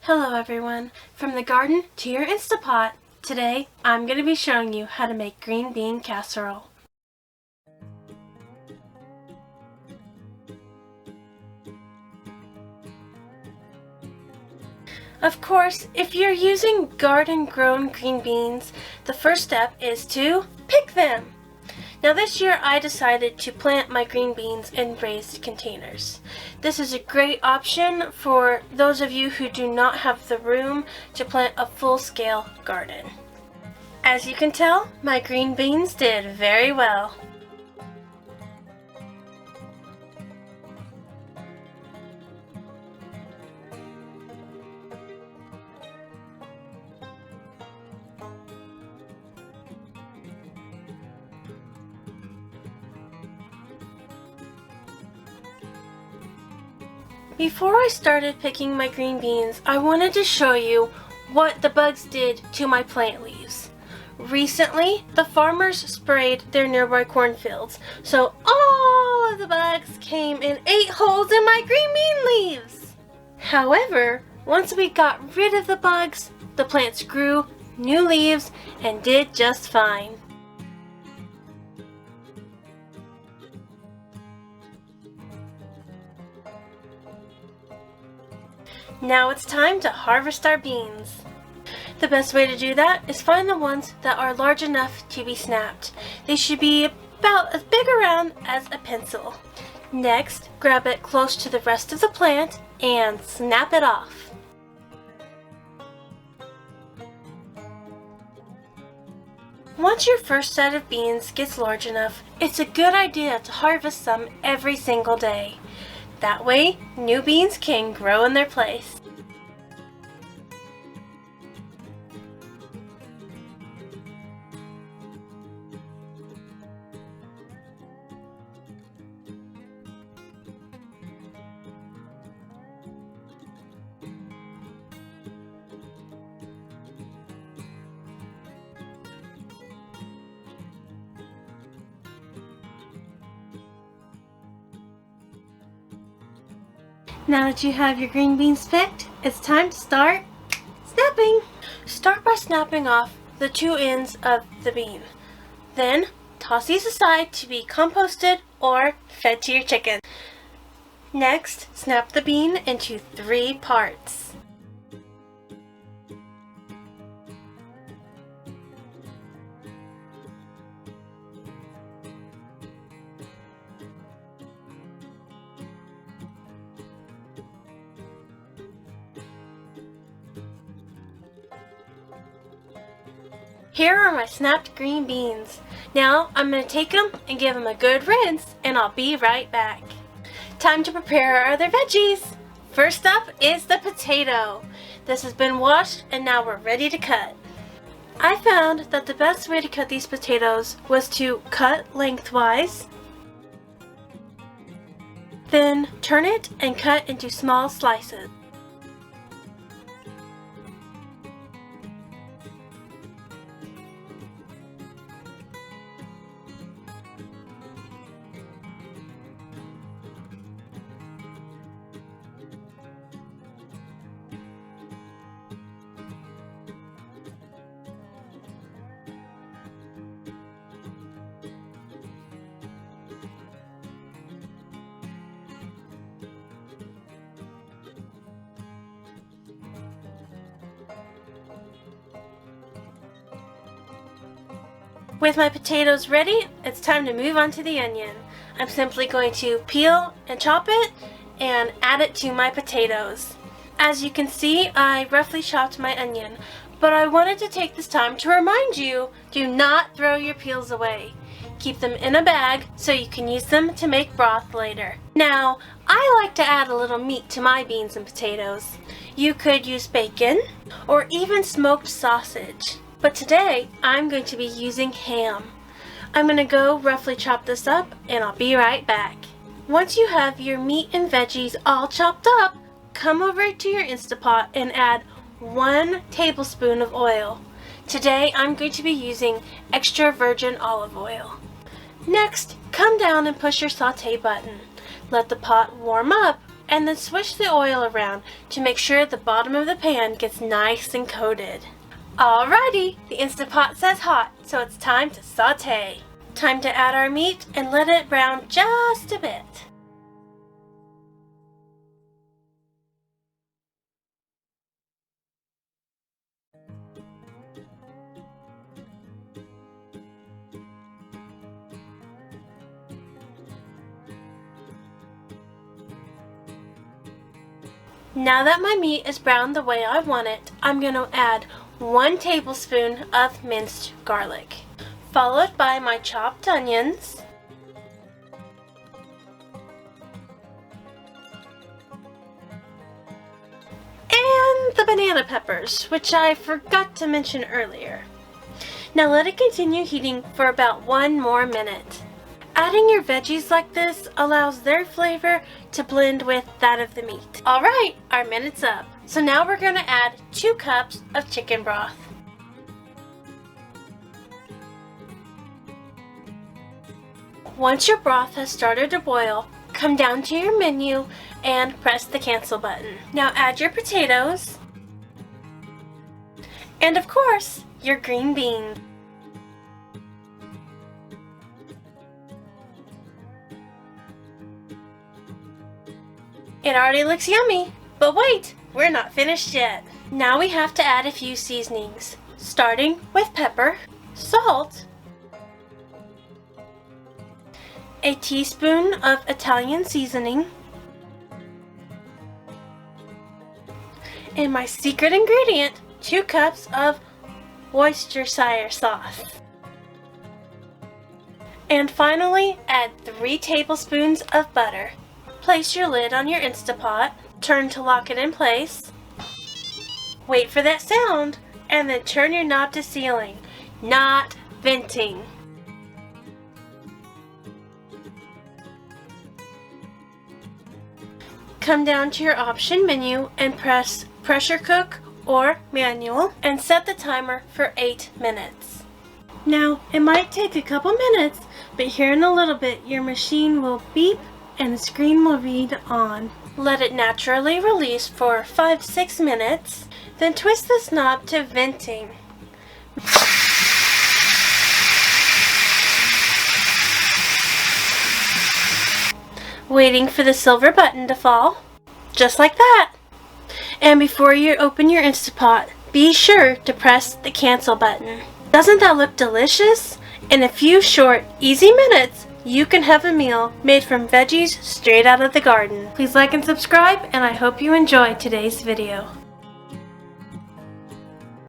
Hello everyone, from the garden to your InstaPot. Today I'm going to be showing you how to make green bean casserole. Of course, if you're using garden-grown green beans, the first step is to pick them. Now this year I decided to plant my green beans in raised containers. This is a great option for those of you who do not have the room to plant a full-scale garden. As you can tell, my green beans did very well. Before I started picking my green beans, I wanted to show you what the bugs did to my plant leaves. Recently, the farmers sprayed their nearby cornfields, so all of the bugs came and ate holes in my green bean leaves. However, once we got rid of the bugs, the plants grew new leaves and did just fine. Now it's time to harvest our beans. The best way to do that is find the ones that are large enough to be snapped. They should be about as big around as a pencil. Next, grab it close to the rest of the plant and snap it off. Once your first set of beans gets large enough, it's a good idea to harvest some every single day. That way, new beans can grow in their place. Now that you have your green beans picked, it's time to start snapping. Start by snapping off the two ends of the bean. Then toss these aside to be composted or fed to your chicken. Next, snap the bean into 3 parts. Here are my snapped green beans. Now I'm going to take them and give them a good rinse, and I'll be right back. Time to prepare our other veggies. First up is the potato. This has been washed and now we're ready to cut. I found that the best way to cut these potatoes was to cut lengthwise, then turn it and cut into small slices. With my potatoes ready, it's time to move on to the onion. I'm simply going to peel and chop it and add it to my potatoes. As you can see, I roughly chopped my onion, but I wanted to take this time to remind you, do not throw your peels away. Keep them in a bag so you can use them to make broth later. Now, I like to add a little meat to my beans and potatoes. You could use bacon or even smoked sausage. But today, I'm going to be using ham. I'm going to go roughly chop this up and I'll be right back. Once you have your meat and veggies all chopped up, come over to your InstaPot and add 1 tablespoon of oil. Today, I'm going to be using extra virgin olive oil. Next, come down and push your saute button. Let the pot warm up and then switch the oil around to make sure the bottom of the pan gets nice and coated. Alrighty, the InstaPot says hot, so it's time to saute. Time to add our meat and let it brown just a bit. Now that my meat is browned the way I want it, I'm going to add 1 tablespoon of minced garlic, followed by my chopped onions, and the banana peppers, which I forgot to mention earlier. Now let it continue heating for about 1 more minute. Adding your veggies like this allows their flavor to blend with that of the meat. Alright, our minute's up. So now we're going to add 2 cups of chicken broth. Once your broth has started to boil, come down to your menu and press the cancel button. Now add your potatoes, and of course, your green beans. It already looks yummy, but wait, we're not finished yet. Now we have to add a few seasonings, starting with pepper, salt, a teaspoon of Italian seasoning, and my secret ingredient, 2 cups of Worcestershire sauce. And finally, add 3 tablespoons of butter. Place your lid on your InstaPot, turn to lock it in place, wait for that sound, and then turn your knob to sealing, not venting. Come down to your option menu and press pressure cook or manual and set the timer for 8 minutes. Now, it might take a couple minutes, but here in a little bit your machine will beep and the screen will read on. Let it naturally release for 5-6 minutes, then twist this knob to venting. Waiting for the silver button to fall, just like that. And before you open your InstaPot, be sure to press the cancel button. Doesn't that look delicious? In a few short, easy minutes, you can have a meal made from veggies straight out of the garden. Please like and subscribe, and I hope you enjoyed today's video.